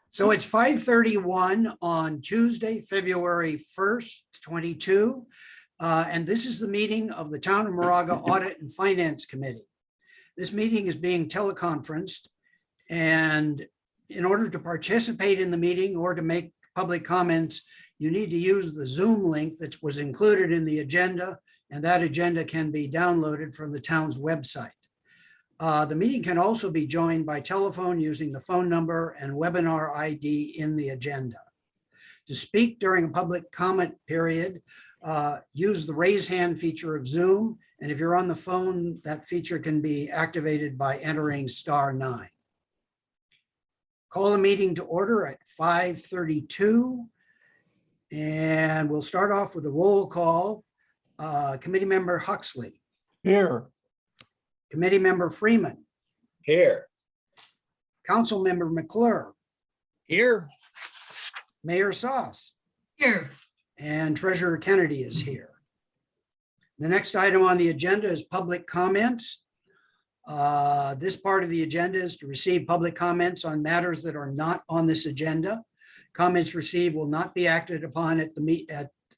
So it's 5:31 on Tuesday, February 1st, 22. And this is the meeting of the Town of Moraga Audit and Finance Committee. This meeting is being teleconferenced, and in order to participate in the meeting or to make public comments, you need to use the Zoom link that was included in the agenda, and that agenda can be downloaded from the town's website. The meeting can also be joined by telephone using the phone number and webinar ID in the agenda. To speak during a public comment period, use the raise hand feature of Zoom. And if you're on the phone, that feature can be activated by entering *9. Call the meeting to order at 5:32. And we'll start off with a roll call. Committee member Huxley. Here. Committee member Freeman. Here. Council member McClure. Here. Mayor Sauce. Here. And Treasurer Kennedy is here. The next item on the agenda is public comments. This part of the agenda is to receive public comments on matters that are not on this agenda. Comments received will not be acted upon at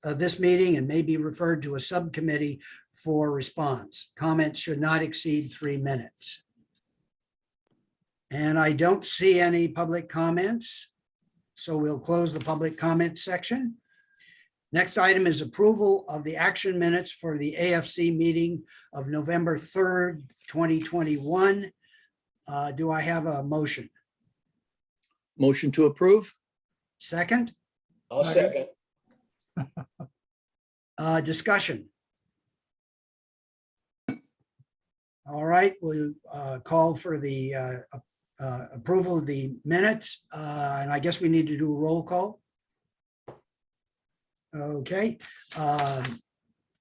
this meeting and may be referred to a subcommittee for response. Comments should not exceed 3 minutes. And I don't see any public comments, so we'll close the public comment section. Next item is approval of the action minutes for the AFC meeting of November 3rd, 2021. Do I have a motion? Motion to approve? Second? I'll second. Discussion. All right, we'll call for the approval of the minutes, and I guess we need to do a roll call. Okay.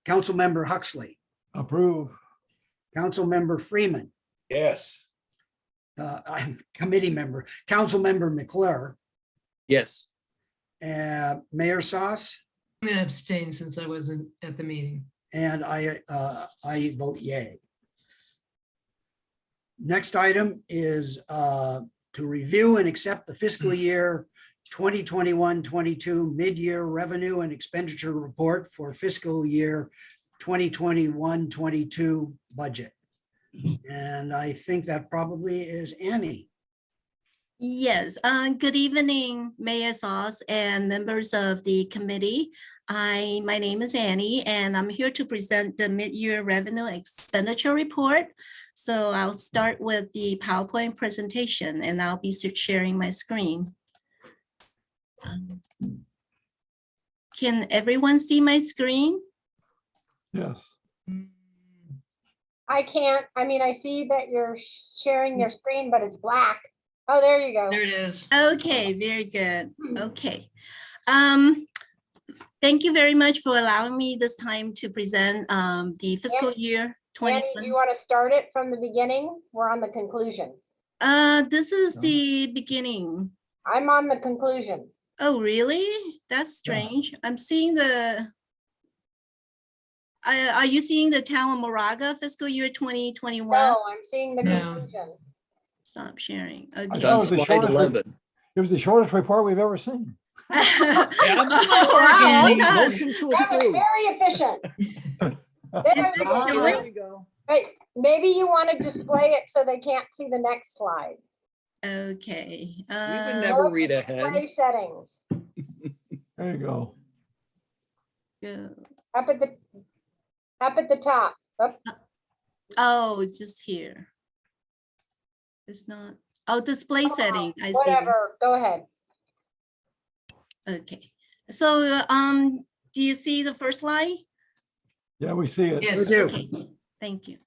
Councilmember Huxley. Approve. Councilmember Freeman. Yes. I'm committee member. Councilmember McClure. Yes. Mayor Sauce. I'm going to abstain since I wasn't at the meeting. And I vote yay. Next item is to review and accept the fiscal year 2021-22 mid-year revenue and expenditure report for fiscal year 2021-22 budget. And I think that probably is Annie. Yes, good evening, Mayor Sauce and members of the committee. My name is Annie, and I'm here to present the mid-year revenue expenditure report. So I'll start with the PowerPoint presentation, and I'll be sharing my screen. Can everyone see my screen? Yes. I can't. I mean, I see that you're sharing your screen, but it's black. Oh, there you go. There it is. Okay, very good. Okay. Thank you very much for allowing me this time to present the fiscal year Annie, 2021. do you want to start it from the beginning? We're on the conclusion. This is the beginning. I'm on the conclusion. Oh, really? That's strange. I'm seeing the. Are you seeing the town of Moraga fiscal year 2021? No, I'm seeing the No. conclusion. Stop sharing. I Okay. thought On was the slide shortest 11. It was the shortest report we've ever seen. Wow, Annie. okay. Motion to That was approve. very efficient. Is it showing? There we go. Hey, maybe you want to display it so they can't see the next slide. Okay. You would never Go to read ahead. Display settings There you go. Good. up at the top. Up. Oh, just here. It's not. Oh, display setting. I see. Whatever. Go ahead. Okay. So, do you see the first slide? Yeah, we see it. Yes. do. Okay, thank you.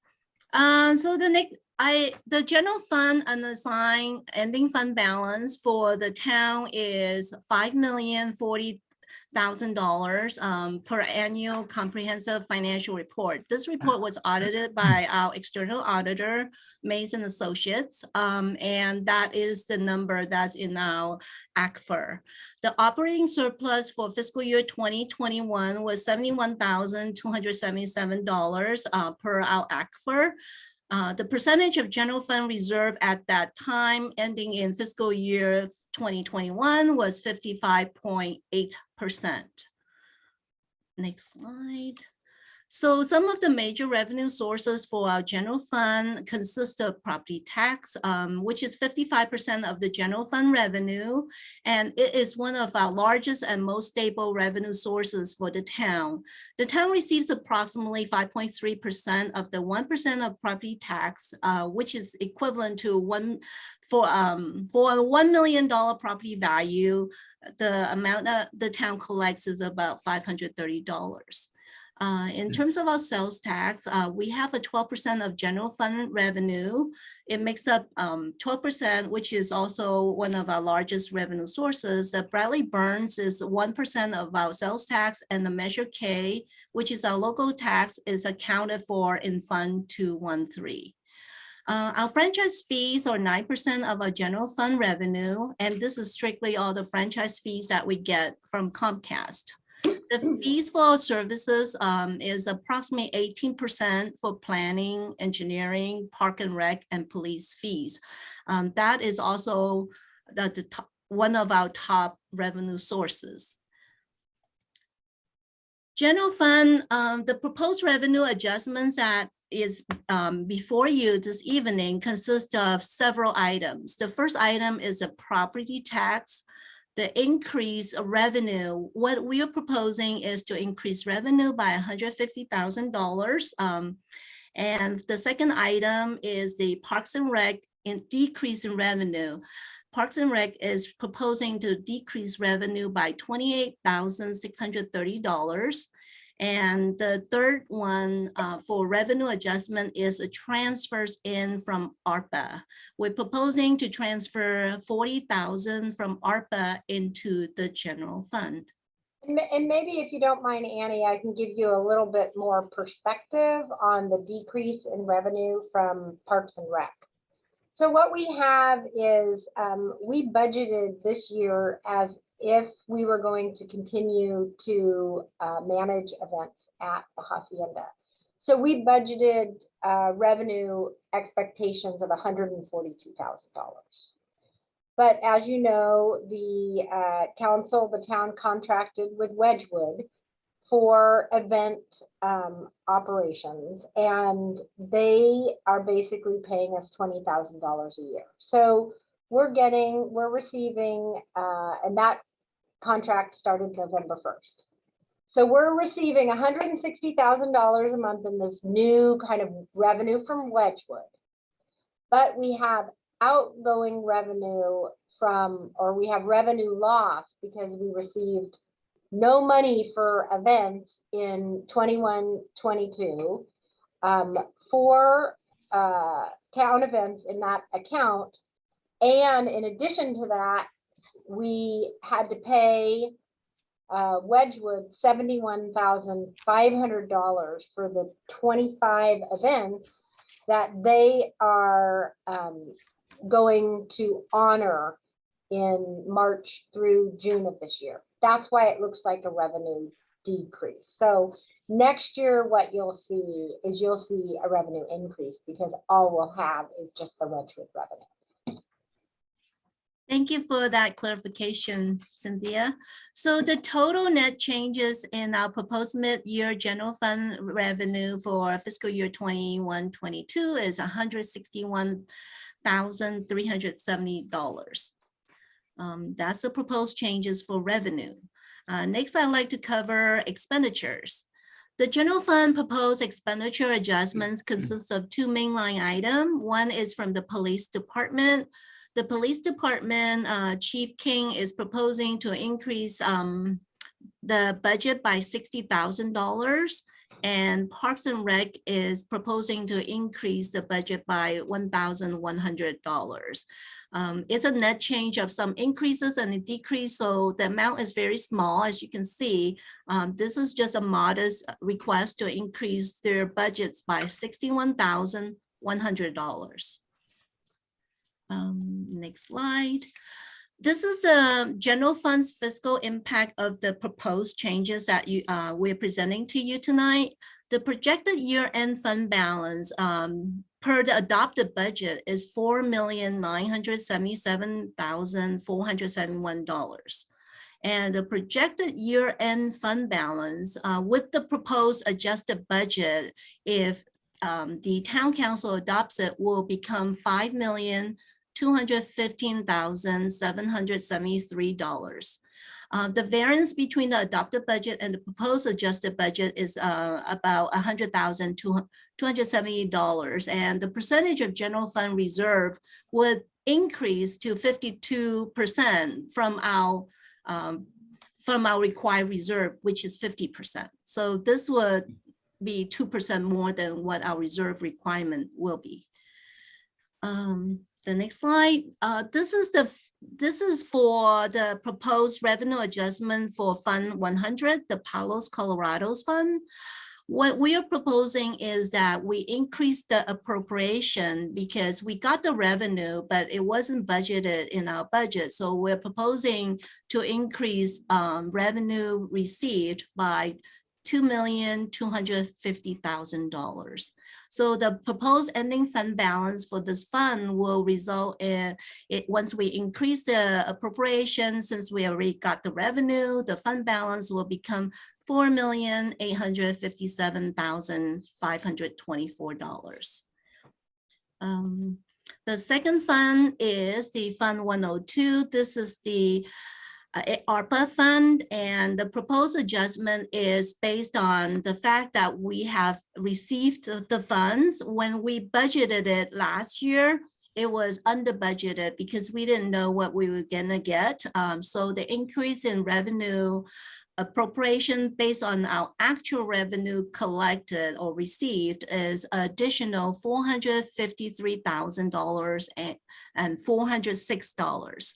So the general fund unassigned ending fund balance for the town is $5,040,000 per annual comprehensive financial report. This report was audited by our external auditor, Mason Associates, and that is the number that's in our ACFR. The operating surplus for fiscal year 2021 was $71,277 per our ACFR. The percentage of general fund reserve at that time ending in fiscal year 2021 was 55.8%. Next slide. So some of the major revenue sources for our general fund consist of property tax, which is 55% of the general fund revenue. And it is one of our largest and most stable revenue sources for the town. The town receives approximately 5.3% of the 1% of property tax, which is equivalent to for a $1 million property value, the amount that the town collects is about $530. In terms of our sales tax, we have a 12% of general fund revenue. It makes up 12%, which is also one of our largest revenue sources. The Bradley Burns is 1% of our sales tax, and the Measure K, which is our local tax, is accounted for in Fund 213. Our franchise fees are 9% of our general fund revenue, and this is strictly all the franchise fees that we get from Comcast. The fees for our services is approximately 18% for planning, engineering, park and rec, and police fees. That is also one of our top revenue sources. General fund, the proposed revenue adjustments that is before you this evening consist of several items. The first item is a property tax. The increase of revenue, what we are proposing is to increase revenue by $150,000. And the second item is the Parks and Rec decrease in revenue. Parks and Rec is proposing to decrease revenue by $28,630. And the third one for revenue adjustment is a transfers in from ARPA. We're proposing to transfer $40,000 from ARPA into the general fund. And maybe if you don't mind, Annie, I can give you a little bit more perspective on the decrease in revenue from Parks and Rec. So what we have is we budgeted this year as if we were going to continue to manage events at the Hacienda. So we budgeted revenue expectations of $142,000. But as you know, the the town contracted with Wedgwood for event operations, and they are basically paying us $20,000 a year. So we're receiving, and that contract started November 1st. So we're receiving $160,000 a month in this new kind of revenue from Wedgwood. But we have outgoing revenue we have revenue loss because we received no money for events in 21-22 for town events in that account. And in addition to that, we had to pay Wedgwood $71,500 for the 25 events that they are going to honor in March through June of this year. That's why it looks like a revenue decrease. So next year, what you'll see is a revenue increase because all we'll have is just the Wedgwood revenue. Thank you for that clarification, Cynthia. So the total net changes in our proposed mid-year general fund revenue for fiscal year 21-22 is $161,370. That's the proposed changes for revenue. Next, I'd like to cover expenditures. The general fund proposed expenditure adjustments consist of two main line items. One is from the police department. The police department, Chief King is proposing to increase the budget by $60,000, and Parks and Rec is proposing to increase the budget by $1,100. It's a net change of some increases and a decrease, so the amount is very small. As you can see, this is just a modest request to increase their budgets by $61,100. Next slide. This is the general fund's fiscal impact of the proposed changes that we're presenting to you tonight. The projected year-end fund balance per the adopted budget is $4,977,471. And the projected year-end fund balance with the proposed adjusted budget, if the town council adopts it, will become $5,215,773. The variance between the adopted budget and the proposed adjusted budget is about $100,270. And the percentage of general fund reserve would increase to 52% from our required reserve, which is 50%. So this would be 2% more than what our reserve requirement will be. The next slide. This is for the proposed revenue adjustment for Fund 100, the Palos Colorado's fund. What we are proposing is that we increase the appropriation because we got the revenue, but it wasn't budgeted in our budget. So we're proposing to increase revenue received by $2,250,000. So the proposed ending fund balance for this fund will result in it once we increase the appropriation, since we already got the revenue, the fund balance will become $4,857,524. The second fund is the Fund 102. This is the ARPA fund, and the proposed adjustment is based on the fact that we have received the funds. When we budgeted it last year, it was under budgeted because we didn't know what we were gonna get. So the increase in revenue appropriation based on our actual revenue collected or received is additional $453,000 and $406.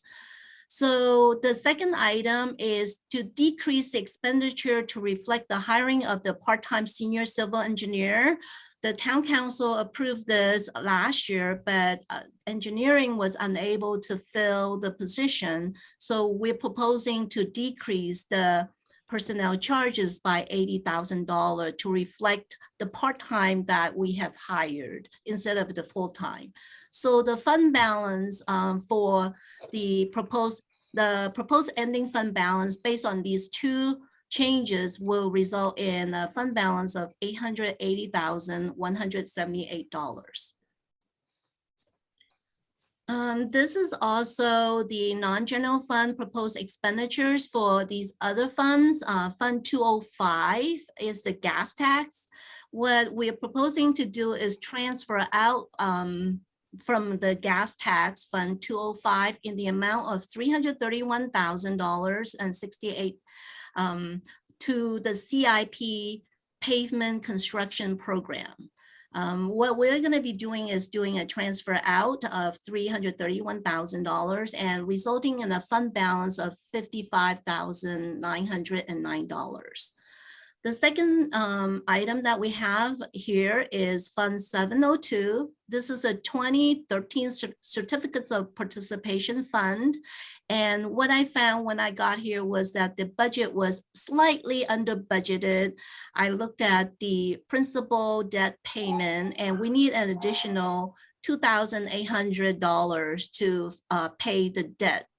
So the second item is to decrease the expenditure to reflect the hiring of the part-time senior civil engineer. The town council approved this last year, but engineering was unable to fill the position. So we're proposing to decrease the personnel charges by $80,000 to reflect the part-time that we have hired instead of the full-time. So the fund balance for the proposed ending fund balance based on these two changes will result in a fund balance of $880,178. This is also the non-general fund proposed expenditures for these other funds. Fund 205 is the gas tax. What we're proposing to do is transfer out from the gas tax fund 205 in the amount of $331,068 to the CIP pavement construction program. What we're going to be doing is doing a transfer out of $331,000 and resulting in a fund balance of $55,909. The second item that we have here is Fund 702. This is a 2013 Certificates of Participation Fund. And what I found when I got here was that the budget was slightly under budgeted. I looked at the principal debt payment and we need an additional $2,800 to pay the debt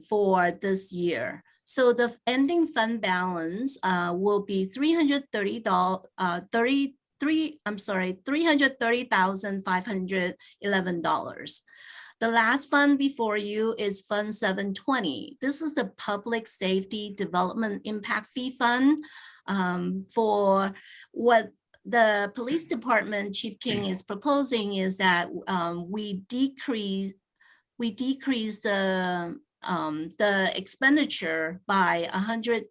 for this year. So the ending fund balance will be $330,511. The last fund before you is Fund 720. This is the Public Safety Development Impact Fee Fund. For what the Police Department Chief King is proposing is that we decrease the expenditure by 100.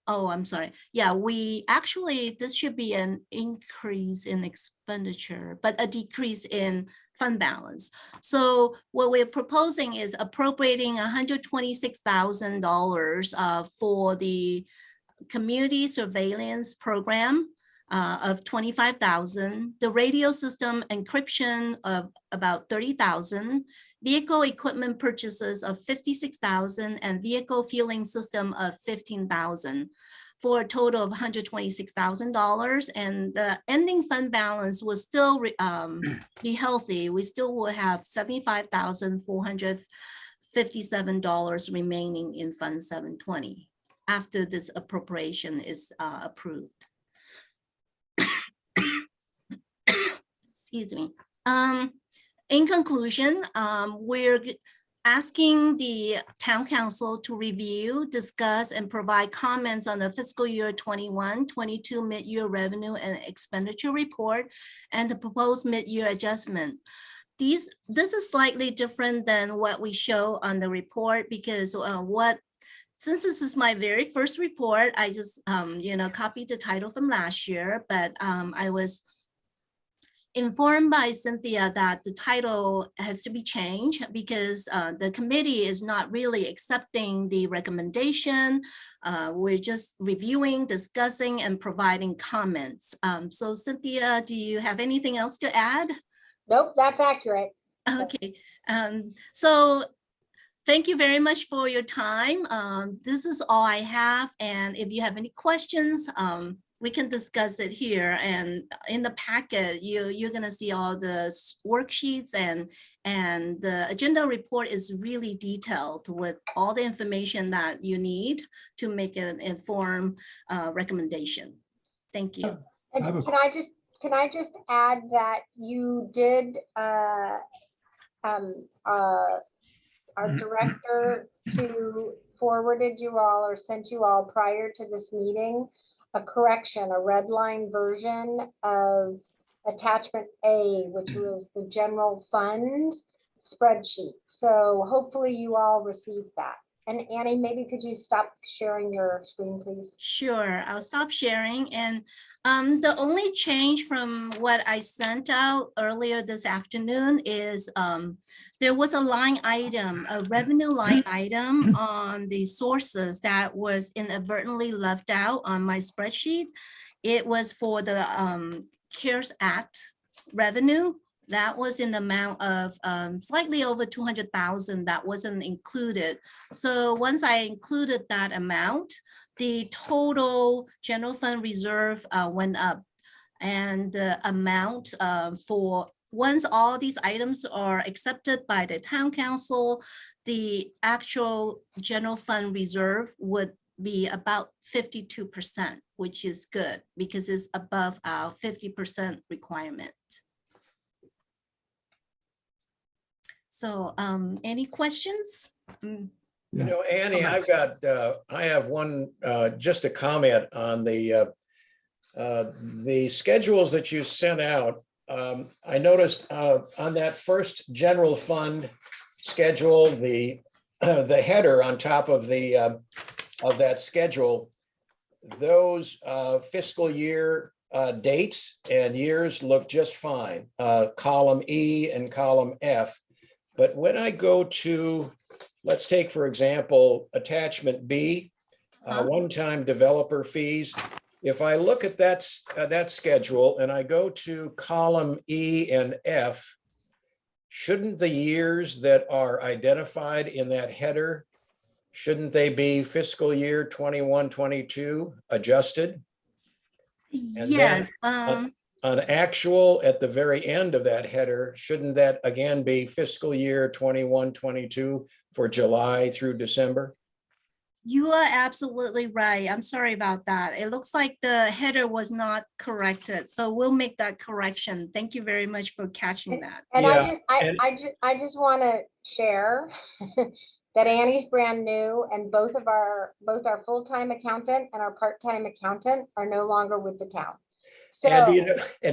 Oh, I'm sorry. Yeah, this should be an increase in expenditure, but a decrease in fund balance. So what we're proposing is appropriating $126,000 for the community surveillance program of $25,000, the radio system encryption of about $30,000, vehicle equipment purchases of $56,000, and vehicle fueling system of $15,000. for a total of $126,000. And the ending fund balance will still be healthy. We still will have $75,457 remaining in Fund 720 after this appropriation is approved. Excuse me. In conclusion, we're asking the town council to review, discuss, and provide comments on the fiscal year 21-22 mid-year revenue and expenditure report and the proposed mid-year adjustment. This is slightly different than what we show on the report because since this is my very first report, I just copied the title from last year, but I was informed by Cynthia that the title has to be changed because the committee is not really accepting the recommendation. We're just reviewing, discussing, and providing comments. So Cynthia, do you have anything else to add? Nope, that's accurate. Okay, so thank you very much for your time. This is all I have. And if you have any questions, we can discuss it here. And in the packet, you're gonna see all the worksheets and the agenda report is really detailed with all the information that you need to make an informed recommendation. Thank you. And I have a- can I just add that you did, our director forwarded you all or sent you all prior to this meeting a correction, a red line version of attachment A, which was the general fund spreadsheet. So hopefully you all received that. And Annie, maybe could you stop sharing your screen, please? Sure, I'll stop sharing. And the only change from what I sent out earlier this afternoon is there was a line item, a revenue line item on the sources that was inadvertently left out on my spreadsheet. It was for the CARES Act revenue. That was in the amount of slightly over 200,000 that wasn't included. So once I included that amount, the total general fund reserve went up. And the amount for once all these items are accepted by the town council, the actual general fund reserve would be about 52%, which is good because it's above our 50% requirement. So any questions? You know, Annie, I have one, just a comment on the schedules that you sent out. I noticed on that first general fund schedule, the header on top of that schedule, those fiscal year dates and years look just fine, column E and column F. But when I go to, let's take, for example, attachment B, one-time developer fees. If I look at that schedule and I go to column E and F, shouldn't the years that are identified in that header, shouldn't they be fiscal year 21, 22 adjusted? And yes. On actual at the very end of that header, shouldn't that again be fiscal year 21, 22 for July through December? You are absolutely right. I'm sorry about that. It looks like the header was not corrected. So we'll make that correction. Thank you very much for catching that. And Yeah, I just want to share that Annie's brand new and both our full-time accountant and our part-time accountant are no longer with the town. So and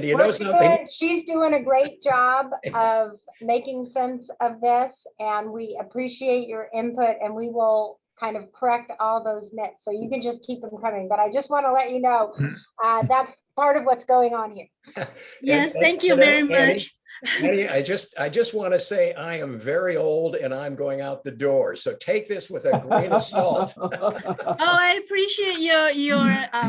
you know something? She's doing a great job of making sense of this, and we appreciate your input, and we will kind of correct all those nits. So you can just keep them coming. But I just want to let you know that's part of what's going on here. Yes, thank you very much. Annie, I just want to say I am very old and I'm going out the door. So take this with a grain of salt. Oh, I appreciate your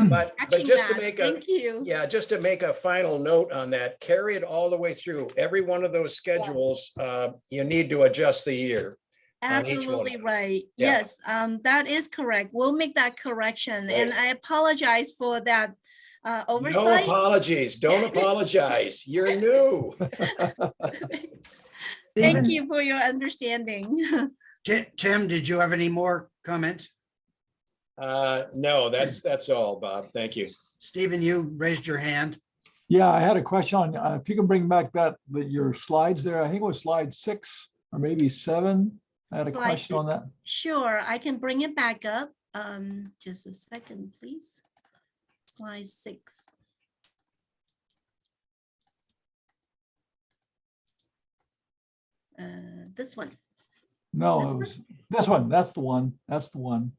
But catching just to that. make Thank you. Yeah, just to make a final note on that, carry it all the way through. Every one of those schedules, you need to adjust the year. on each one. Absolutely right. Yeah. Yes, that is correct. We'll make that correction. And I apologize for that No oversight. apologies. Don't apologize. You're new. Thank Stephen, you for your understanding. Tim, did you have any more comments? No, that's all, Bob. Thank you. Stephen, you raised your hand. Yeah, I had a question on, if you can bring back your slides there, I think it was slide 6 or maybe 7. I had a Slide question on 6. that. Sure, I can bring it back up. Just a second, please. Slide 6. This one. No, This it one? was this one. That's the one. That's the one.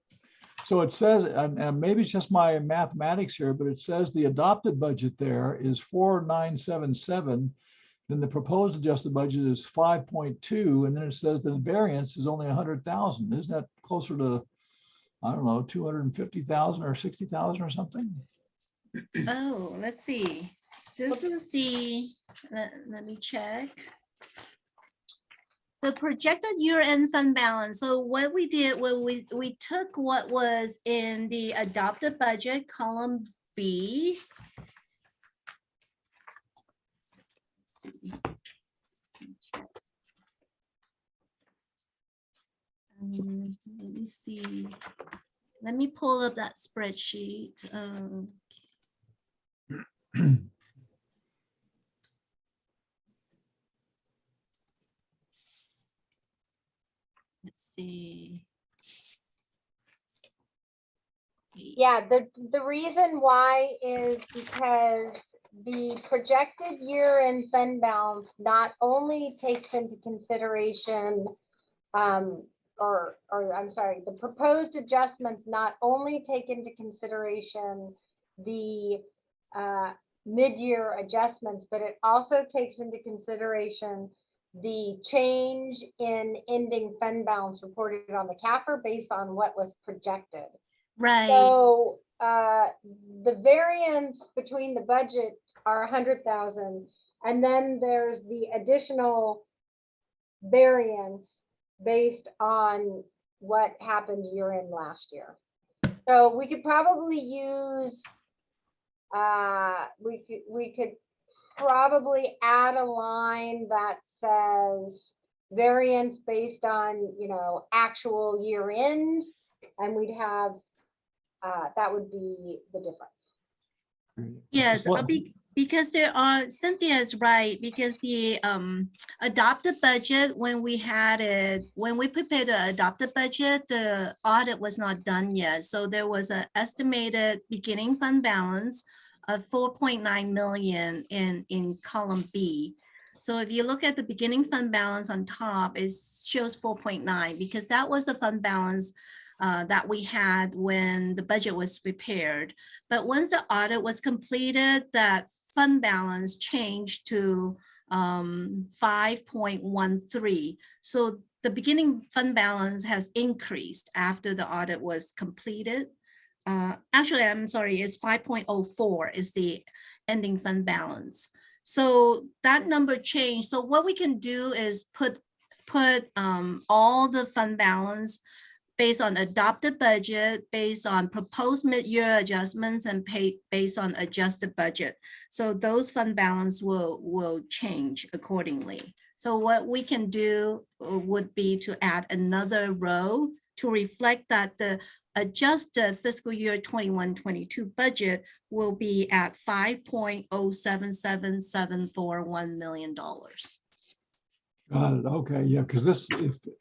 So it says, and maybe it's just my mathematics here, but it says the adopted budget there is 4,977. Then the proposed adjusted budget is 5.2, and then it says the variance is only 100,000. Isn't that closer to, I don't know, 250,000 or 60,000 or something? Oh, let's see. This is the, let me check. The projected year-end fund balance. So what we did, we took what was in the adopted budget, column B. Let's see. Let me see. Let me pull up that spreadsheet. Let's see. Yeah, the reason why is because the projected year-end fund balance not only takes into consideration, or I'm sorry, the proposed adjustments not only take into consideration the mid-year adjustments, but it also takes into consideration the change in ending fund balance reported on the CAFR based on what was projected. Right. So the variance between the budget are 100,000, and then there's the additional variance based on what happened year in last year. So we could probably use we could probably add a line that says variance based on, you know, actual year end, and we'd have that would be the difference. Yes, What- because there are, Cynthia is right, because the adopted budget, when we prepared the adopted budget, the audit was not done yet. So there was an estimated beginning fund balance of 4.9 million in column B. So if you look at the beginning fund balance on top, it shows 4.9 because that was the fund balance that we had when the budget was prepared. But once the audit was completed, that fund balance changed to 5.13. So the beginning fund balance has increased after the audit was completed. Actually, I'm sorry, it's 5.04 is the ending fund balance. So that number changed. So what we can do is put all the fund balance based on adopted budget, based on proposed mid-year adjustments, and based on adjusted budget. So those fund balance will change accordingly. So what we can do would be to add another row to reflect that the adjusted fiscal year 21-22 budget will be at $5.077741 million. Got it. Okay, yeah, because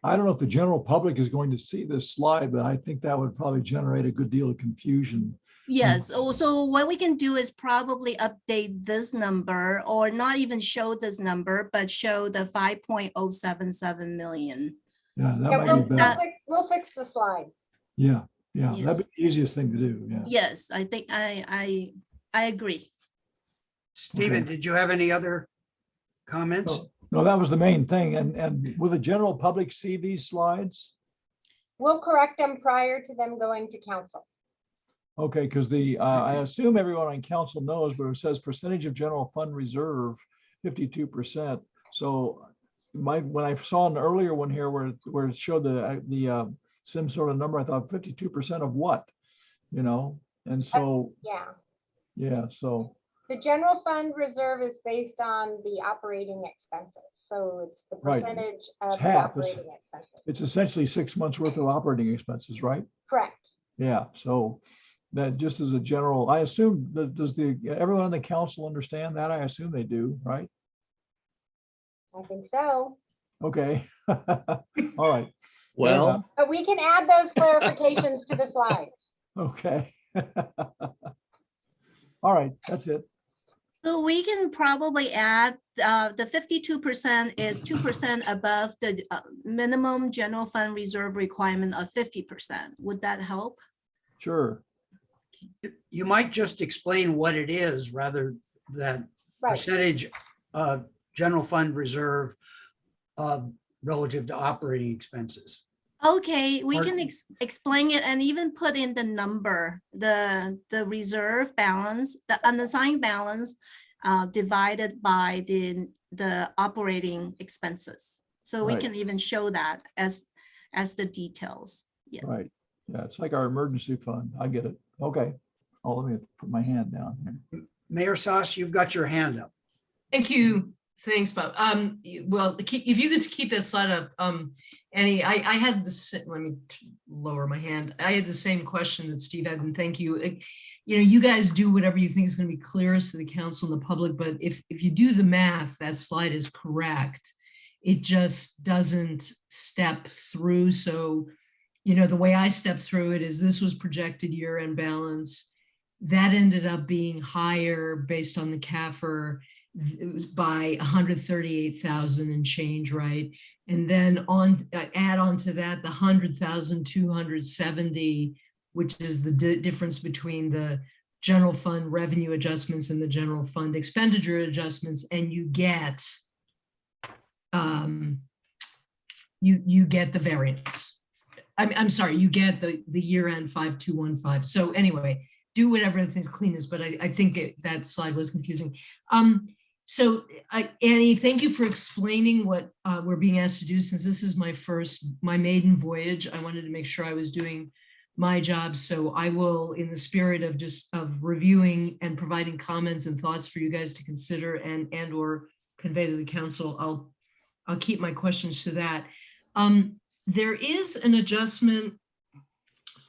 I don't know if the general public is going to see this slide, but I think that would probably generate a good deal of confusion. Yes, so what we can do is probably update this number or not even show this number, but show the 5.077 million. Yeah, that Yeah, might be better. we'll fix the slide. Yeah, that'd Yes. be the easiest thing to do, yeah. Yes, I think I agree. Stephen, Okay. did you have any other comments? No, that was the main thing. And will the general public see these slides? We'll correct them prior to them going to council. Okay, because I assume everyone on council knows, but it says percentage of general fund reserve, 52%. So when I saw an earlier one here where it showed the sim sort of number, I thought 52% of what, and so, Yeah. yeah, so, The general fund reserve is based on the operating expenses. So it's the Right. percentage of the half. operating expenses. It's essentially 6 months worth of operating expenses, right? Correct. Yeah, so that just as a general, I assume, does everyone on the council understand that? I assume they do, right? I think so. Okay. All right. Well, But we can add those clarifications to the slides. Okay. All right, that's it. So we can probably add, the 52% is 2% above the minimum general fund reserve requirement of 50%. Would that help? Sure. You might just explain what it is rather than Right. percentage of general fund reserve relative to operating expenses. Okay, we can Pardon? explain it and even put in the number, the reserve balance, the unassigned balance divided by the operating expenses. So we Right. can even show that as the details. Yeah. Right. Yeah, it's like our emergency fund. I get it. Okay. Oh, let me put my hand down here. Mayor Sas, you've got your hand up. Thank you. Thanks, Bob. Well, if you could keep that slide up, Annie, I had this, let me lower my hand. I had the same question that Steve had, and thank you. You guys do whatever you think is going to be clearest to the council and the public, but if you do the math, that slide is correct. It just doesn't step through. So, the way I stepped through it is this was projected year-end balance. That ended up being higher based on the CAFR. It was by 138,000 and change, right? And then add on to that the 100,270, which is the difference between the general fund revenue adjustments and the general fund expenditure adjustments, and you get you get the variance. I'm sorry, you get the year-end 5215. So anyway, do whatever the thing's cleanest, but I think that slide was confusing. So Annie, thank you for explaining what we're being asked to do. Since this is my maiden voyage, I wanted to make sure I was doing my job. So I will, in the spirit of reviewing and providing comments and thoughts for you guys to consider and or convey to the council, I'll keep my questions to that. There is an adjustment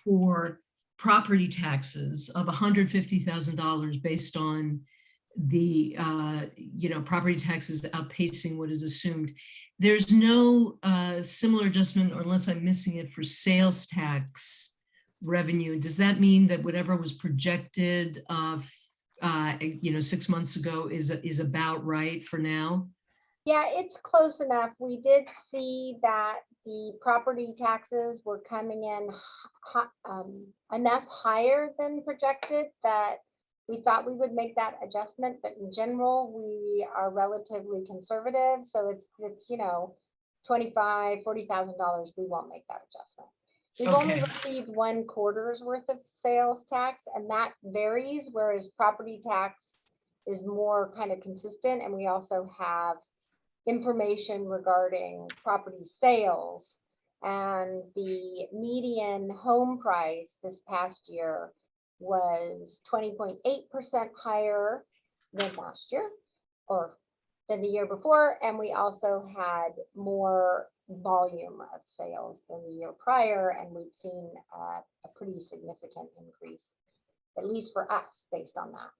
for property taxes of $150,000 based on the property taxes outpacing what is assumed. There's no similar adjustment, or unless I'm missing it, for sales tax revenue. Does that mean that whatever was projected 6 months ago is about right for now? Yeah, it's close enough. We did see that the property taxes were coming in enough higher than projected that we thought we would make that adjustment, but in general, we are relatively conservative. So it's $25,000, $40,000. We won't make that adjustment. We've only Okay. received 1 quarter's worth of sales tax, and that varies, whereas property tax is more kind of consistent. And we also have information regarding property sales, and the median home price this past year was 20.8% higher than last year or than the year before. And we also had more volume of sales than the year prior. And we've seen a pretty significant increase, at least for us, based on that.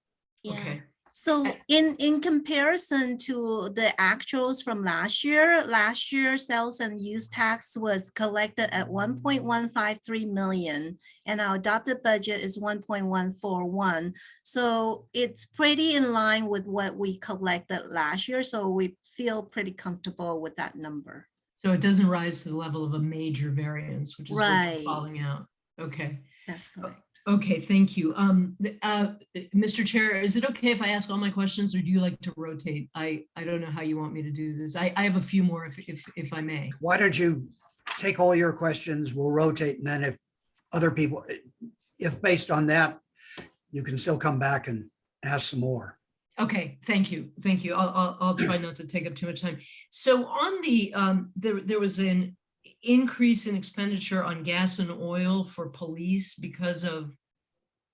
Yeah. Okay. So in comparison to the actuals from last year sales and use tax was collected at 1.153 million, and our adopted budget is 1.141. So it's pretty in line with what we collected last year. So we feel pretty comfortable with that number. So it doesn't rise to the level of a major variance, which is what Right. you're calling out. Okay. That's correct. Okay, thank you. Mr. Chair, is it okay if I ask all my questions, or do you like to rotate? I don't know how you want me to do this. I have a few more if I may. Why don't you take all your questions, we'll rotate, and then if other people, if based on that, you can still come back and ask some more. Okay, thank you, thank you. I'll try not to take up too much time. So on the, there was an increase in expenditure on gas and oil for police because of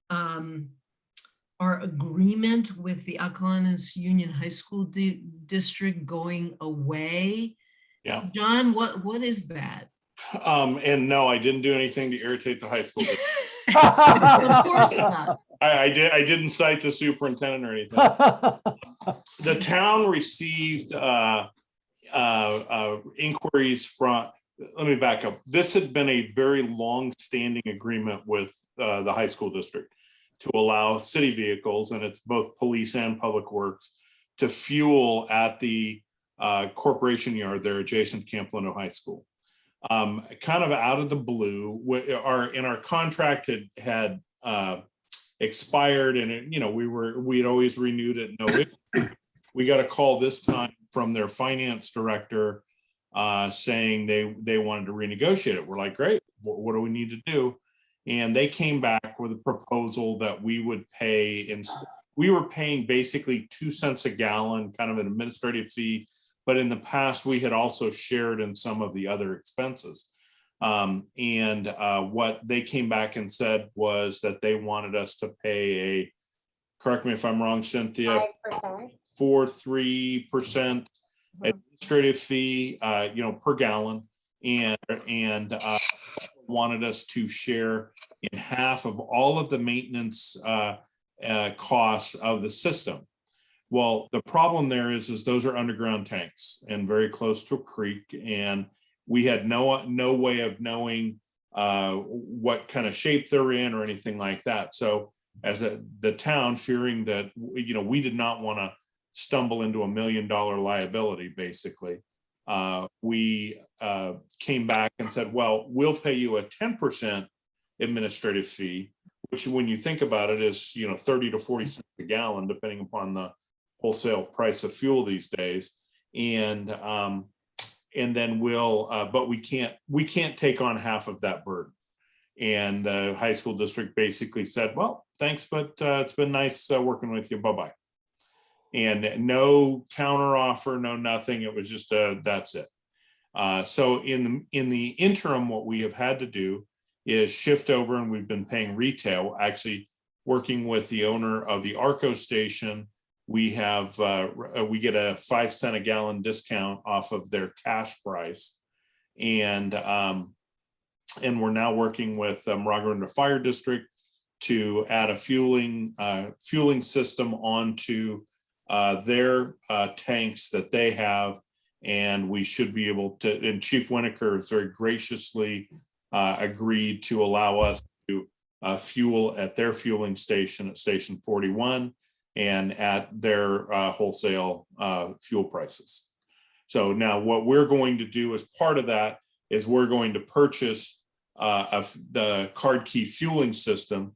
our agreement with the Acalanes Union High School District going away. Yeah. John, what is that? And no, I didn't do anything to irritate the high school. Of course not. I didn't cite the superintendent or anything. The town received inquiries from, let me back up. This had been a very long-standing agreement with the high school district to allow city vehicles, and it's both police and public works, to fuel at the corporation yard there adjacent to Camp Leneau High School. Kind of out of the blue, our contract had expired, and we'd always renewed it. No, we got a call this time from their finance director saying they wanted to renegotiate it. We're like, great, what do we need to do? And they came back with a proposal that we would pay, we were paying basically 2 cents a gallon, kind of an administrative fee. But in the past, we had also shared in some of the other expenses. What they came back and said was that they wanted us to pay correct me if I'm wrong, Cynthia, 5%. 4.3% administrative fee, per gallon, and wanted us to share in half of all of the maintenance costs of the system. Well, the problem there is those are underground tanks and very close to a creek, and we had no way of knowing what kind of shape they're in or anything like that. So as the town, fearing that we did not want to stumble into $1 million liability, basically, we came back and said, well, we'll pay you a 10% administrative fee, which when you think about it is 30 to 40 cents a gallon, depending upon the wholesale price of fuel these days. And then but we can't take on half of that burden. And the high school district basically said, well, thanks, but it's been nice working with you. Bye-bye. And no counter offer, no nothing. It was just that's it. So in the interim, what we have had to do is shift over, and we've been paying retail, actually working with the owner of the ARCO station. We get a 5 cent a gallon discount off of their cash price. And we're now working with Moraga Fire District to add a fueling system onto their tanks that they have. And we should be able to, and Chief Winokur has very graciously agreed to allow us to fuel at their fueling station at Station 41 and at their wholesale fuel prices. So now what we're going to do as part of that is we're going to purchase the card key fueling system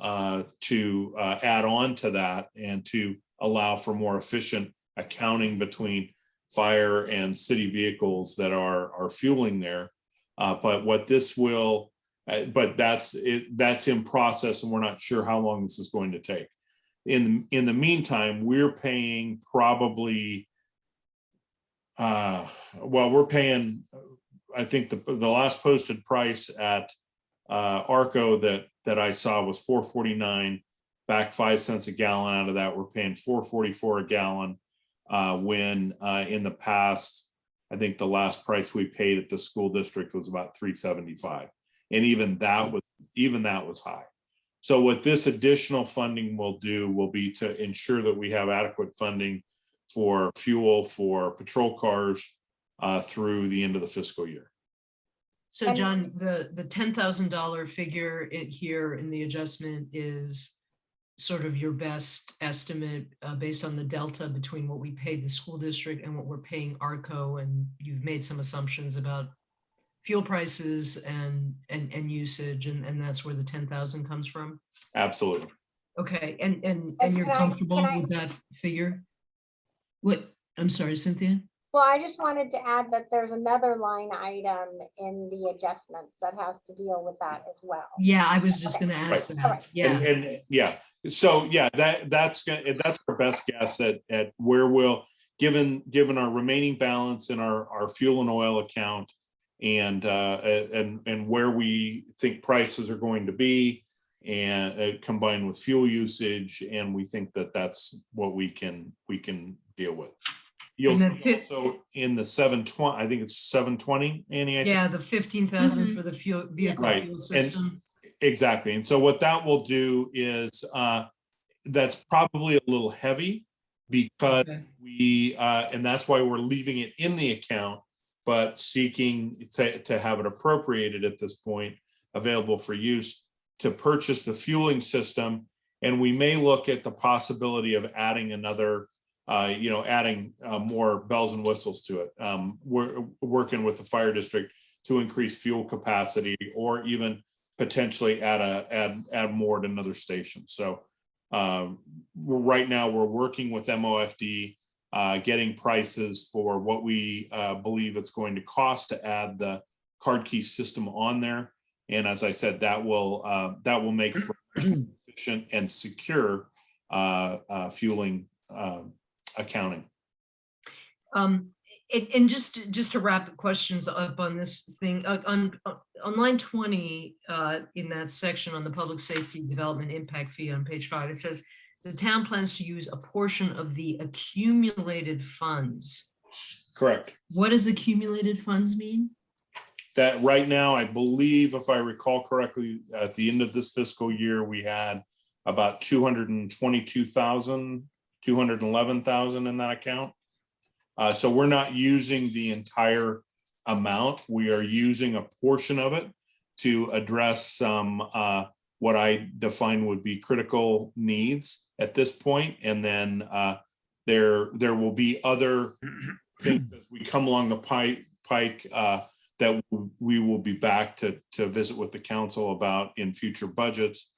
to add on to that and to allow for more efficient accounting between fire and city vehicles that are fueling there. But what this will, but that's in process, and we're not sure how long this is going to take. In the meantime, we're paying probably, we're paying, I think the last posted price at ARCO that I saw was $4.49, back 5 cents a gallon. Out of that, we're paying $4.44 a gallon. When in the past, I think the last price we paid at the school district was about $3.75, and even that was high. So what this additional funding will do will be to ensure that we have adequate funding for fuel for patrol cars through the end of the fiscal year. So John, the $10,000 figure here in the adjustment is sort of your best estimate based on the delta between what we paid the school district and what we're paying ARCO, and you've made some assumptions about fuel prices and usage, and that's where the 10,000 comes from? Absolutely. Okay, and you're comfortable with that figure? What, I'm sorry, Cynthia? Well, I just wanted to add that there's another line item in the adjustments that has to deal with that as well. Yeah, I was just gonna ask All that, right. yeah. And yeah, So yeah, that's our best guess at where we'll, given our remaining balance in our fuel and oil account and where we think prices are going to be, and combined with fuel usage, and we think that that's what we can deal with. You'll And see also in the 720, I think it's 720, Annie. I think. Yeah, the 15,000 Mhm. for the fuel vehicle Right. fuel And system. exactly. And so what that will do is that's probably a little heavy because Okay. and that's why we're leaving it in the account, but seeking to have it appropriated at this point, available for use to purchase the fueling system. And we may look at the possibility of adding another, adding more bells and whistles to it. We're working with the fire district to increase fuel capacity, or even potentially add more at another station. So right now we're working with MOFD, getting prices for what we believe it's going to cost to add the card key system on there. And as I said, that will make for efficient and secure fueling accounting. And just to wrap the questions up on this thing, on line 20, in that section on the public safety development impact fee on page 5, it says the town plans to use a portion of the accumulated funds. Correct. What does accumulated funds mean? That right now, I believe, if I recall correctly, at the end of this fiscal year, we had about 222,000, 211,000 in that account. So we're not using the entire amount. We are using a portion of it to address some what I define would be critical needs at this point. And then there will be other things as we come along the pike that we will be back to visit with the council about in future budgets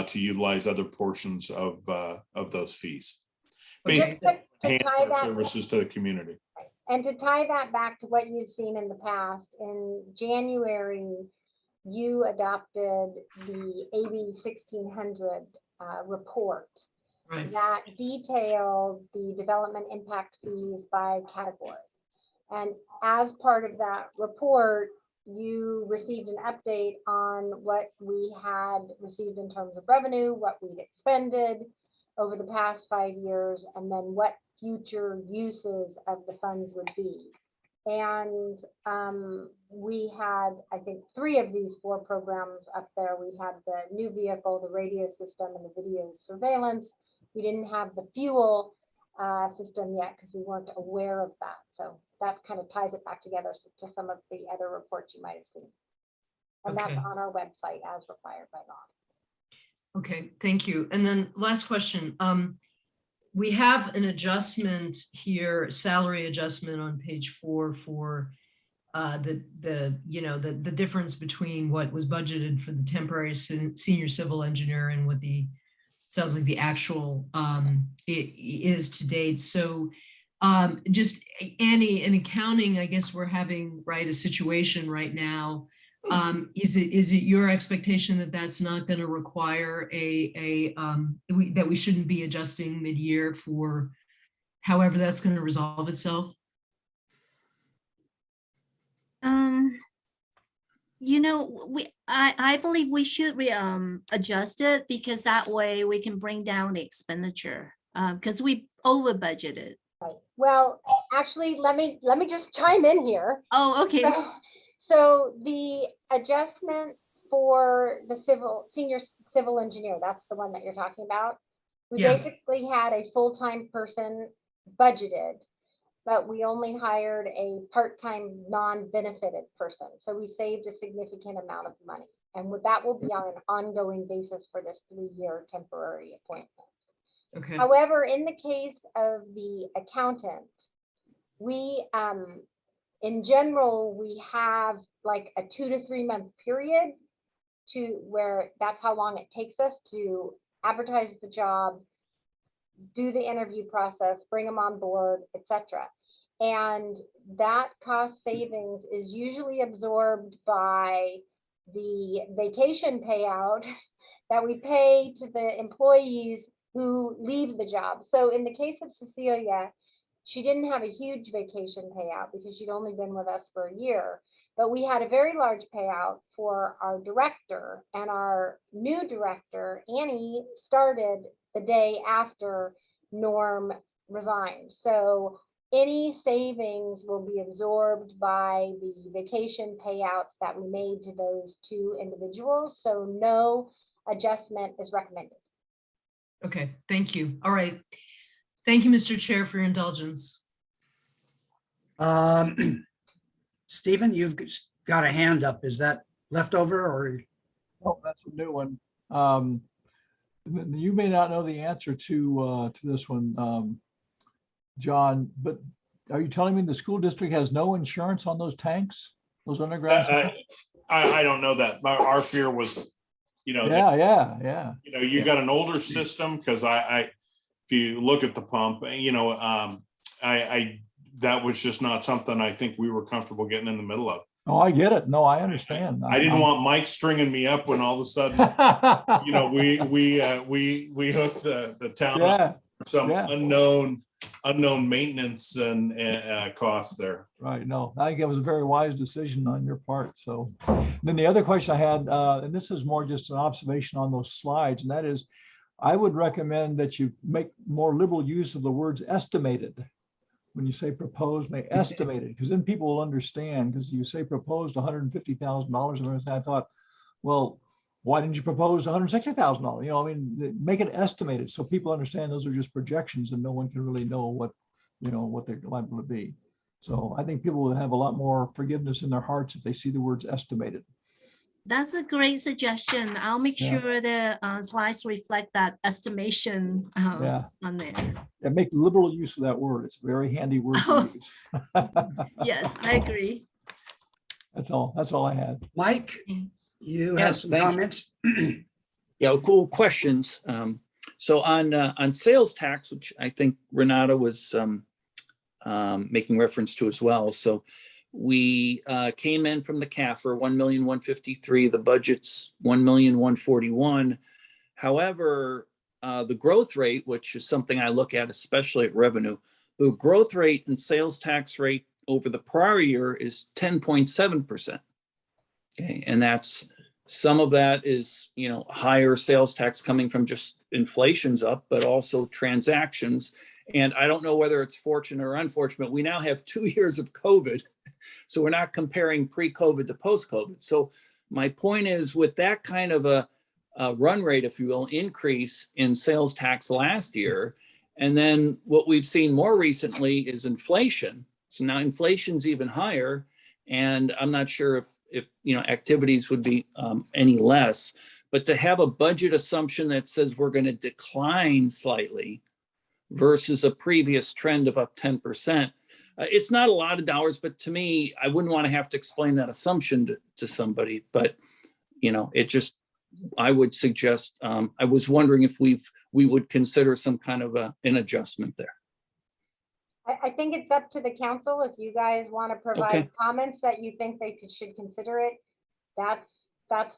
to utilize other portions of those fees. Okay. To Enhance tie our that- services to the community. And to tie that back to what you've seen in the past, in January, you adopted the AB 1600 report Right. that detailed the development impact fees by category. And as part of that report, you received an update on what we had received in terms of revenue, what we'd expended over the past 5 years, and then what future uses of the funds would be. And we had, I think, 3 of these 4 programs up there. We had the new vehicle, the radio system, and the video surveillance. We didn't have the fuel system yet because we weren't aware of that. So that kind of ties it back together to some of the other reports you might have seen. And Okay. that's on our website as required by law. Okay, thank you. And then last question. We have an adjustment here, salary adjustment on page 4 for the difference between what was budgeted for the temporary senior civil engineer and what the sounds like the actual is to date. So just Annie, in accounting, I guess we're having a situation right now. Is it your expectation that that's not going to require that we shouldn't be adjusting mid-year for however that's going to resolve itself? I believe we should adjust it because that way we can bring down the expenditure because we over budgeted. Right. Well, actually, let me just chime in here. Oh, okay. So the adjustment for the senior civil engineer, that's the one that you're talking about. We Yeah. basically had a full-time person budgeted, but we only hired a part-time non-benefited person. So we saved a significant amount of money. And that will be on an ongoing basis for this 3-year temporary appointment. Okay. However, in the case of the accountant, we, in general, we have like a 2 to 3 month period to where that's how long it takes us to advertise the job, do the interview process, bring them on board, etc. And that cost savings is usually absorbed by the vacation payout that we pay to the employees who leave the job. So in the case of Cecilia, she didn't have a huge vacation payout because she'd only been with us for a year. But we had a very large payout for our director, and our new director, Annie, started the day after Norm resigned. So any savings will be absorbed by the vacation payouts that we made to those two individuals. So no adjustment is recommended. Okay, thank you. All right. Thank you, Mr. Chair, for your indulgence. Stephen, you've got a hand up. Is that leftover or? Oh, that's a new one. You may not know the answer to this one, John, but are you telling me the school district has no insurance on those tanks, those underground tanks? I don't know that. Our fear was, Yeah. you got an older system, because if you look at the pump, that was just not something I think we were comfortable getting in the middle of. Oh, I get it. No, I understand. I didn't want Mike stringing me up when all of a sudden, we hooked the town up Yeah, for some yeah. unknown maintenance and costs there. right. No, I think it was a very wise decision on your part. So then the other question I had, and this is more just an observation on those slides, and that is, I would recommend that you make more liberal use of the words estimated. When you say proposed, make estimated, because then people will understand, because you say proposed $150,000. And I thought, well, why didn't you propose $160,000? Make it estimated so people understand those are just projections and no one can really know what they're liable to be. So I think people will have a lot more forgiveness in their hearts if they see the words estimated. That's a great suggestion. I'll make Yeah. sure the slides reflect that estimation Yeah. on there. And make liberal use of that word. It's a very handy word to use. Yes, I agree. That's all I had. Mike, Thanks. you have Yes, some thank you. comments? Yeah, cool questions. So on sales tax, which I think Renata was making reference to as well. So we came in from the CAFR 1,153,000. The budget's 1,141,000. However, the growth rate, which is something I look at, especially at revenue, the growth rate and sales tax rate over the prior year is 10.7%. Okay, and that's some of that is higher sales tax coming from just inflation's up, but also transactions. And I don't know whether it's fortunate or unfortunate. We now have 2 years of COVID, so we're not comparing pre-COVID to post-COVID. So my point is, with that kind of a run rate, if you will, increase in sales tax last year, and then what we've seen more recently is inflation. So now inflation's even higher, and I'm not sure if activities would be any less. But to have a budget assumption that says we're going to decline slightly versus a previous trend of up 10%, it's not a lot of dollars, but to me, I wouldn't want to have to explain that assumption to somebody. But I would suggest, I was wondering if we would consider some kind of an adjustment there. I think it's up to the council. If you guys want to provide Okay. comments that you think they should consider it, that's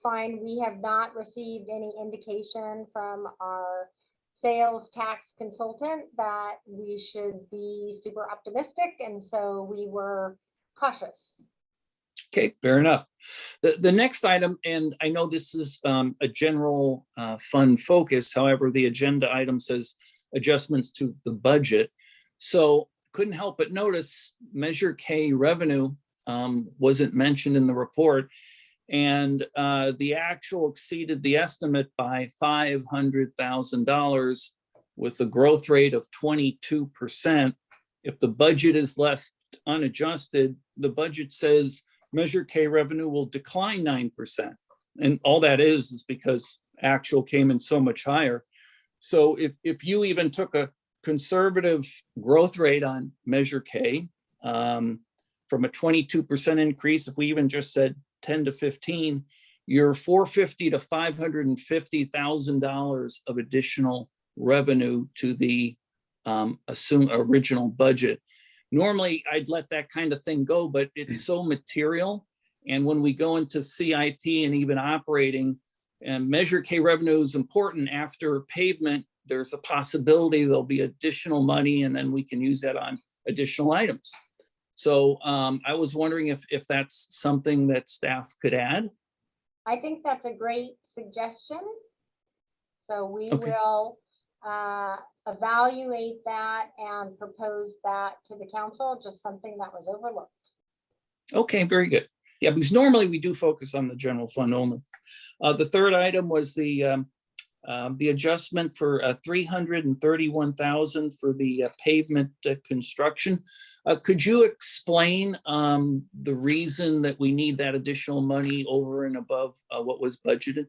fine. We have not received any indication from our sales tax consultant that we should be super optimistic, and so we were cautious. Okay, fair enough. The next item, and I know this is a general fund focus, however, the agenda item says adjustments to the budget. So couldn't help but notice Measure K revenue wasn't mentioned in the report, and the actual exceeded the estimate by $500,000 with a growth rate of 22%. If the budget is left unadjusted, the budget says Measure K revenue will decline 9%. And all that is because actual came in so much higher. So if you even took a conservative growth rate on Measure K from a 22% increase, if we even just said 10 to 15, you're $450,000 to $550,000 of additional revenue to the assumed original budget. Normally, I'd let that kind of thing go, but it's so material. And when we go into CIP and even operating, and Measure K revenue is important. After pavement, there's a possibility there'll be additional money, and then we can use that on additional items. So I was wondering if that's something that staff could add. I think that's a great suggestion. So we Okay. will evaluate that and propose that to the council, just something that was overlooked. Okay, very good. Yeah, because normally we do focus on the general fund only. The third item was the adjustment for 331,000 for the pavement construction. Could you explain the reason that we need that additional money over and above what was budgeted?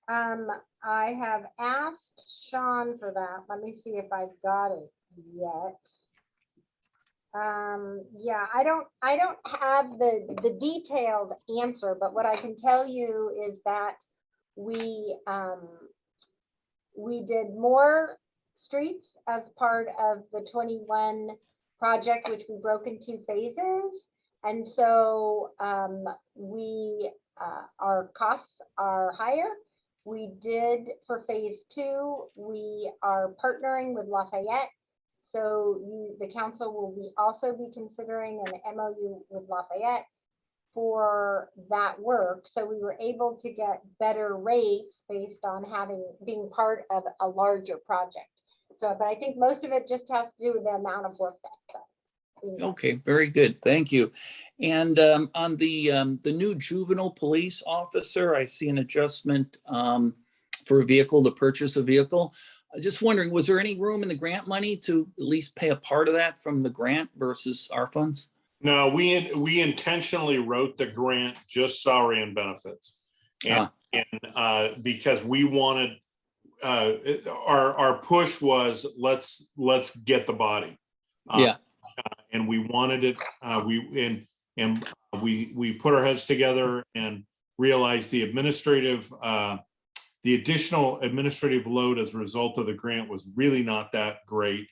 I have asked Sean for that. Let me see if I've got it yet. Yeah, I don't have the detailed answer, but what I can tell you is that we did more streets as part of the 21 project, which we broke into phases. And so our costs are higher. We did for phase 2, we are partnering with Lafayette. So the council will also be considering an MOU with Lafayette for that work. So we were able to get better rates based on being part of a larger project. So, but I think most of it just has to do with the amount of work that's done. Okay, very good. Thank you. And on the new juvenile police officer, I see an adjustment for a vehicle, to purchase a vehicle. Just wondering, was there any room in the grant money to at least pay a part of that from the grant versus our funds? No, we intentionally wrote the grant just salary and benefits. And because we wanted, our push was let's get the body. Yeah. And we wanted it, we put our heads together and realized the additional administrative load as a result of the grant was really not that great,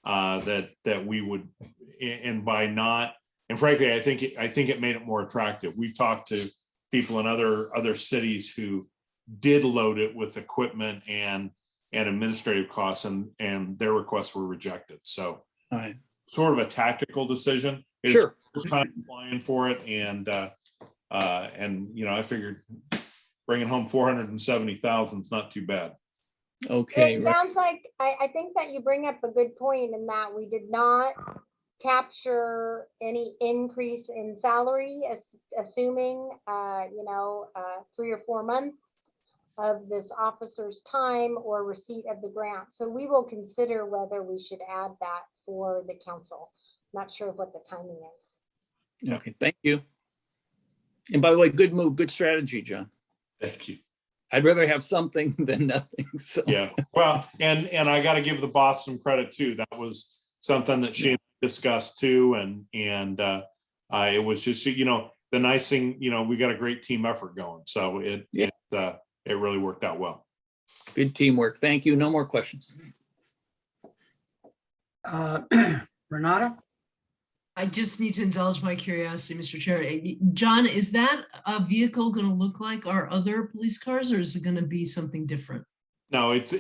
that we would, and frankly, I think it made it more attractive. We've talked to people in other cities who did load it with equipment and administrative costs, and their requests were rejected. So all right. Sort of a tactical decision. It's Sure. first time applying for it, and I figured bringing home 470,000 is not too bad. Okay. It sounds like, I think that you bring up a good point in that we did not capture any increase in salary, assuming 3 or 4 months of this officer's time or receipt of the grant. So we will consider whether we should add that for the council. Not sure what the timing is. Okay, thank you. And by the way, good move, good strategy, John. Thank you. I'd rather have something than nothing. So. Yeah, well, and I got to give the boss some credit too. That was something that she discussed too, and it was just the nice thing. We got a great team effort going, so it really worked out well. Good teamwork. Thank you. No more questions. Renata? I just need to indulge my curiosity, Mr. Chair. John, is that a vehicle going to look like our other police cars, or is it going to be something different? No, it's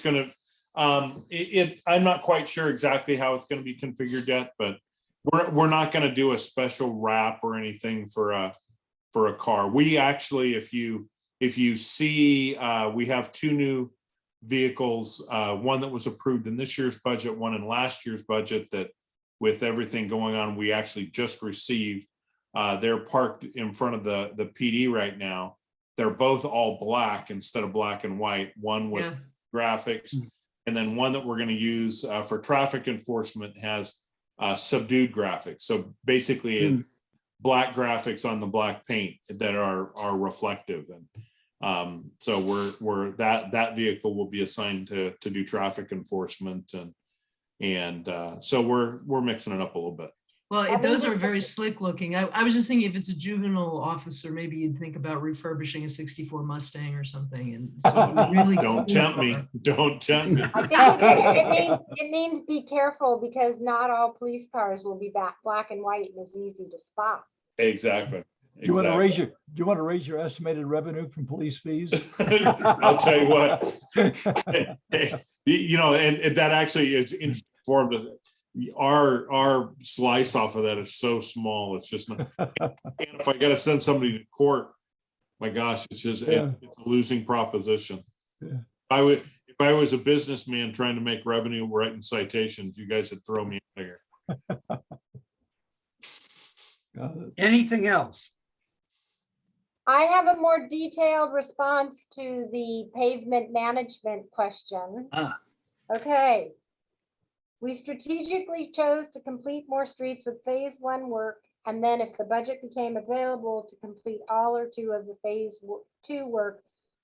going to. I'm not quite sure exactly how it's going to be configured yet, but we're not going to do a special wrap or anything for a car. We actually, if you see, we have 2 new vehicles, one that was approved in this year's budget, one in last year's budget, that with everything going on, we actually just received. They're parked in front of the PD right now. They're both all black instead of black and white, one with graphics, and then one that we're going to use for traffic enforcement has subdued graphics. So basically black graphics on the black paint that are reflective. And so we're that vehicle will be assigned to do traffic enforcement, and so we're mixing it up a little bit. Well, those are very slick looking. I was just thinking if it's a juvenile officer, maybe you'd think about refurbishing a 64 Mustang or something. And so really Don't tempt me. Don't tempt me. I think it means be careful, because not all police cars will be black and white and it's easy to spot. Exactly. Do you want to exactly. raise your estimated revenue from police fees? I'll tell you what. You know, and that actually is informed. Our slice off of that is so small. It's just not. And if I got to send somebody to court, my gosh, it's just Yeah. it's a losing proposition. Yeah. If I was a businessman trying to make revenue writing citations, you guys would throw me out of here. Anything else? I have a more detailed response to the pavement management question. Ah, Okay. We strategically chose to complete more streets with phase 1 work, and then if the budget became available to complete all or two of the phase 2 work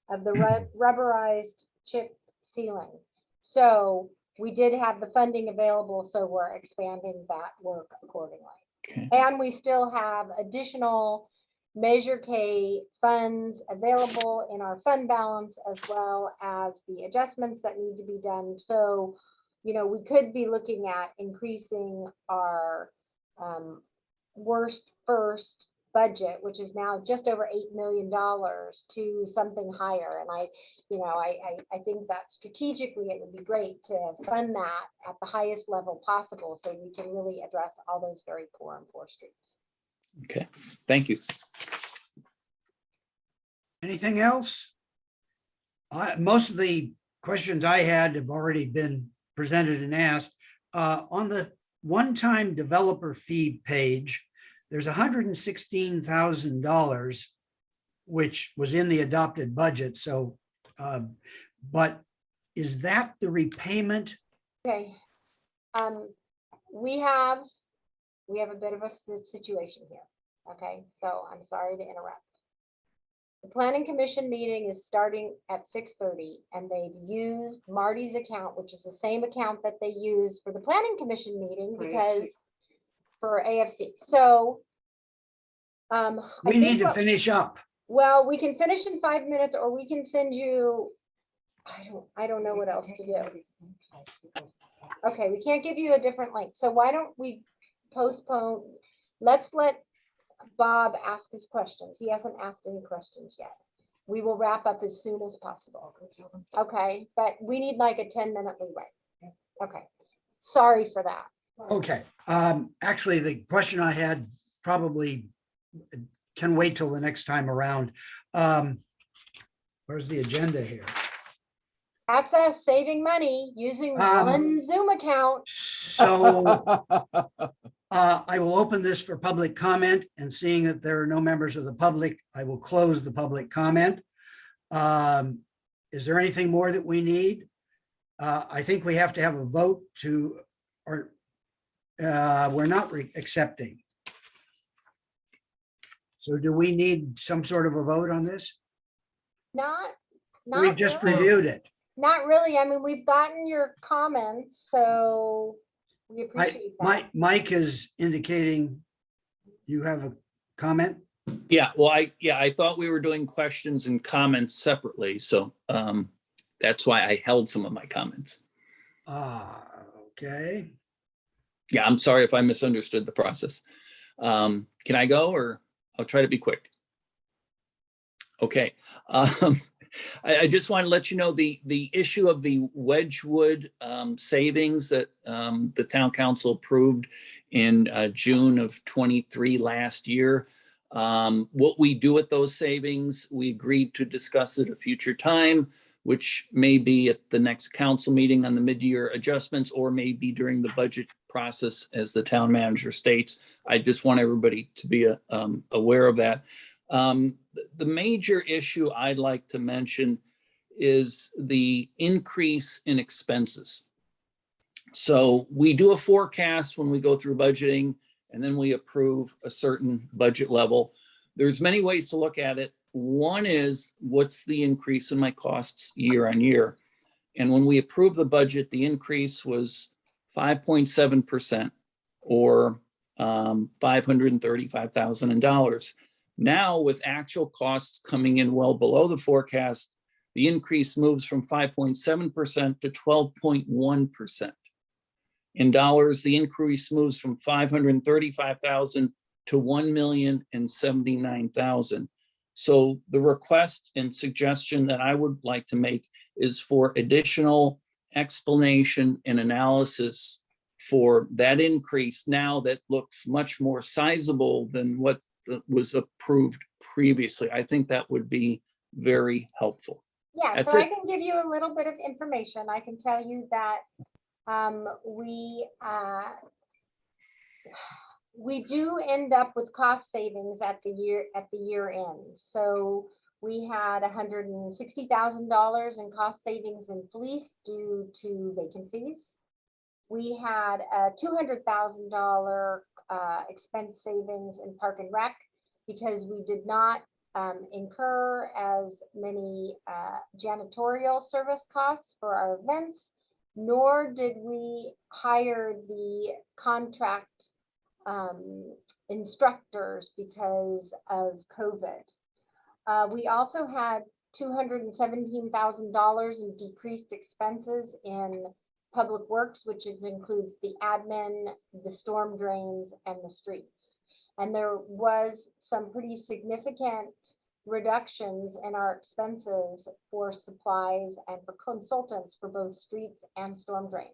of the rubberized chip ceiling. So we did have the funding available, so we're expanding that work accordingly. okay. And we still have additional Measure K funds available in our fund balance, as well as the adjustments that need to be done. So, you know, we could be looking at increasing our worst first budget, which is now just over $8 million, to something higher. And I think that strategically it would be great to fund that at the highest level possible, so we can really address all those very poor and poor streets. Okay, thank you. Anything else? Most of the questions I had have already been presented and asked. On the one-time developer fee page, there's $116,000, which was in the adopted budget. So, but is that the repayment? Okay. We have a bit of a situation here. Okay, so I'm sorry to interrupt. The planning commission meeting is starting at 6:30, and they've used Marty's account, which is the same account that they used for the planning commission meeting, because for AFC. So We need to finish up. well, we can finish in 5 minutes, or we can send you, I don't know what else to do. Okay, we can't give you a different link. So why don't we postpone? Let's let Bob ask his questions. He hasn't asked any questions yet. We will wrap up as soon as possible. Okay, but we need like a 10-minute leeway. Okay, sorry for that. Okay, actually, the question I had probably can wait till the next time around. Where's the agenda here? That's us saving money using one Zoom account. So I will open this for public comment, and seeing that there are no members of the public, I will close the public comment. Is there anything more that we need? I think we have to have a vote to, or we're not accepting. So do we need some sort of a vote on this? Not We've just really. reviewed it. Not really. I mean, we've gotten your comments, so we appreciate that. Mike is indicating you have a comment. Yeah, well, I thought we were doing questions and comments separately, so that's why I held some of my comments. Okay. Yeah, I'm sorry if I misunderstood the process. Can I go, or I'll try to be quick? Okay. I just want to let you know the issue of the Wedgewood savings that the town council approved in June of 23 last year. What we do with those savings, we agreed to discuss at a future time, which may be at the next council meeting on the mid-year adjustments, or maybe during the budget process, as the town manager states. I just want everybody to be aware of that. The major issue I'd like to mention is the increase in expenses. So we do a forecast when we go through budgeting, and then we approve a certain budget level. There's many ways to look at it. One is, what's the increase in my costs year on year? And when we approved the budget, the increase was 5.7%, or $535,000. Now, with actual costs coming in well below the forecast, the increase moves from 5.7% to 12.1%. In dollars, the increase moves from $535,000 to 1,079,000. So the request and suggestion that I would like to make is for additional explanation and analysis for that increase now that looks much more sizable than what was approved previously. I think that would be very helpful. Yeah, That's so I it. can give you a little bit of information. I can tell you that we do end up with cost savings at the year end. So we had $160,000 in cost savings in police due to vacancies. We had a $200,000 expense savings in Park and Rec because we did not incur as many janitorial service costs for our events, nor did we hire the contract instructors because of COVID. We also had $217,000 in decreased expenses in Public Works, which includes the admin, the storm drains, and the streets. And there was some pretty significant reductions in our expenses for supplies and for consultants for both streets and storm drains.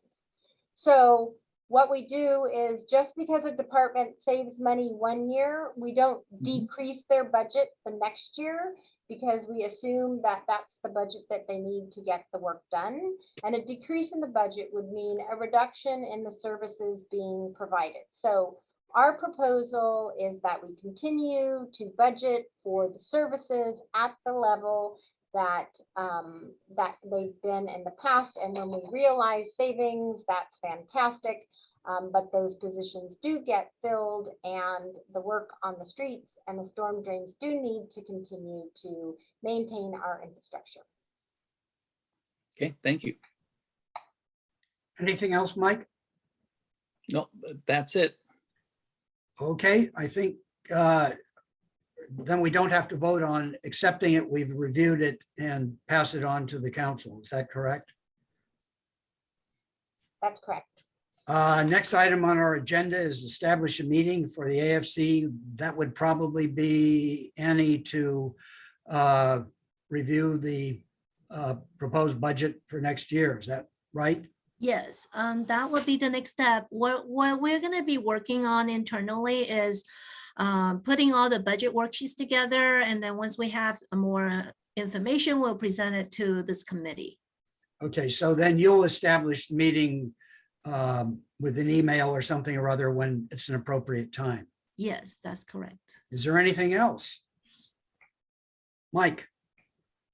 So what we do is, just because a department saves money one year, we don't decrease their budget the next year, because we assume that that's the budget that they need to get the work done. And a decrease in the budget would mean a reduction in the services being provided. So our proposal is that we continue to budget for the services at the level that that they've been in the past. And when we realize savings, that's fantastic. But those positions do get filled, and the work on the streets and the storm drains do need to continue to maintain our infrastructure. Okay, thank you. Anything else, Mike? No, that's it. Okay, I think then we don't have to vote on accepting it. We've reviewed it and pass it on to the council. Is that correct? That's correct. Next item on our agenda is establish a meeting for the AFC. That would probably be Annie to review the proposed budget for next year. Is that right? Yes, that would be the next step. What we're going to be working on internally is putting all the budget worksheets together. And then once we have more information, we'll present it to this committee. Okay, so then you'll establish the meeting with an email or something or other when it's an appropriate time. Yes, that's correct. Is there anything else? Mike?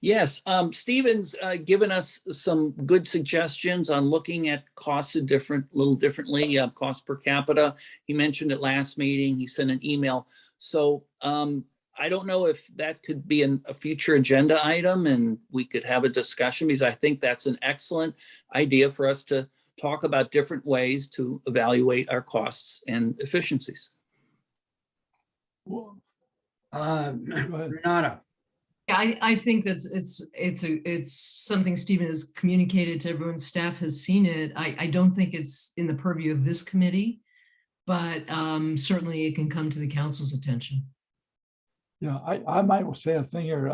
Yes, Stephen's given us some good suggestions on looking at costs a little differently, cost per capita. He mentioned it last meeting. He sent an email. So I don't know if that could be a future agenda item and we could have a discussion, because I think that's an excellent idea for us to talk about different ways to evaluate our costs and efficiencies. Renata? I think that's it's something Stephen has communicated to everyone. Staff has seen it. I don't think it's in the purview of this committee, but certainly it can come to the council's attention. Yeah, I might say a thing here.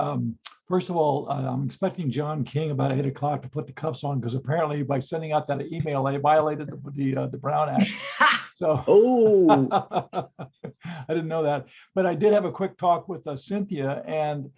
First of all, I'm expecting John King about 8 o'clock to put the cuffs on, because apparently by sending out that email, they violated the Brown Act. So Oh, I didn't know that, but I did have a quick talk with Cynthia, and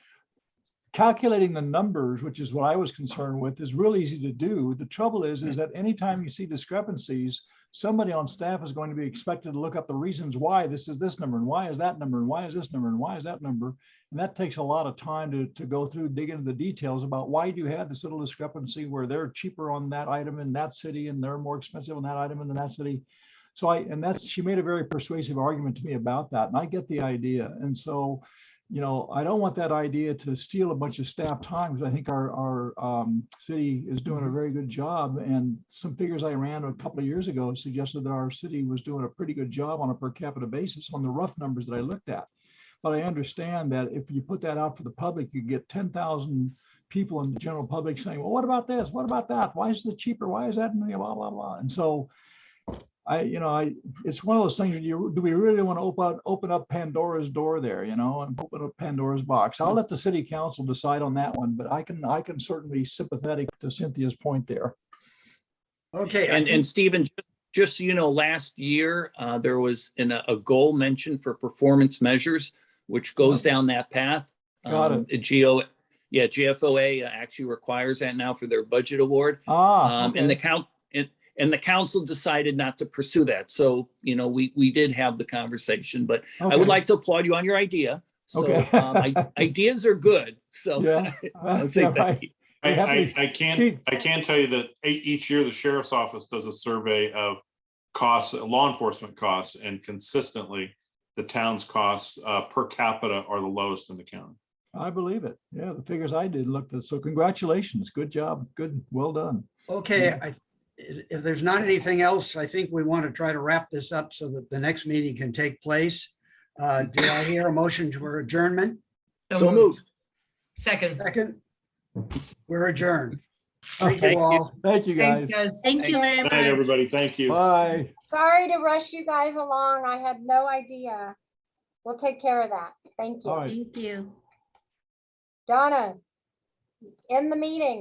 calculating the numbers, which is what I was concerned with, is real easy to do. The trouble is that anytime you see discrepancies, somebody on staff is going to be expected to look up the reasons why this is this number, and why is that number, and why is this number, and why is that number. And that takes a lot of time to go through, dig into the details about why do you have this little discrepancy where they're cheaper on that item in that city and they're more expensive on that item in that city. So she made a very persuasive argument to me about that, and I get the idea. And so, you know, I don't want that idea to steal a bunch of staff time, because I think our city is doing a very good job. And some figures I ran a couple of years ago suggested that our city was doing a pretty good job on a per capita basis on the rough numbers that I looked at. But I understand that if you put that out for the public, you get 10,000 people in the general public saying, well, what about this? What about that? Why is it cheaper? Why is that? Blah, blah, blah. And so it's one of those things, do we really want to open up Pandora's door there, and open up Pandora's box? I'll let the city council decide on that one, but I can certainly be sympathetic to Cynthia's point there. Okay. I And think- Stephen, just so you know, last year, there was a goal mentioned for performance measures, which goes down that path. Got it. GFOA actually requires that now for their budget award. And the council decided not to pursue that. So, we did have the conversation, but I would like to applaud you on your idea. So ideas are good. So Yeah. I'll say Yeah, thank right. you. I can tell you that each year the sheriff's office does a survey of costs, law enforcement costs, and consistently the town's costs per capita are the lowest in the county. I believe it. Yeah, the figures I did looked at. So congratulations. Good job. Good. Well done. Okay, if there's not anything else, I think we want to try to wrap this up so that the next meeting can take place. Do I hear a motion for adjournment? So moved. Second. Second, we're adjourned. Thank Thank you you. all. Thank you, Thanks, guys. guys. Thank you very Good night, much. everybody. Thank you. Bye. Sorry to rush you guys along. I had no idea. We'll take care of that. Thank All you. right. Thank you. Donna, end the meeting.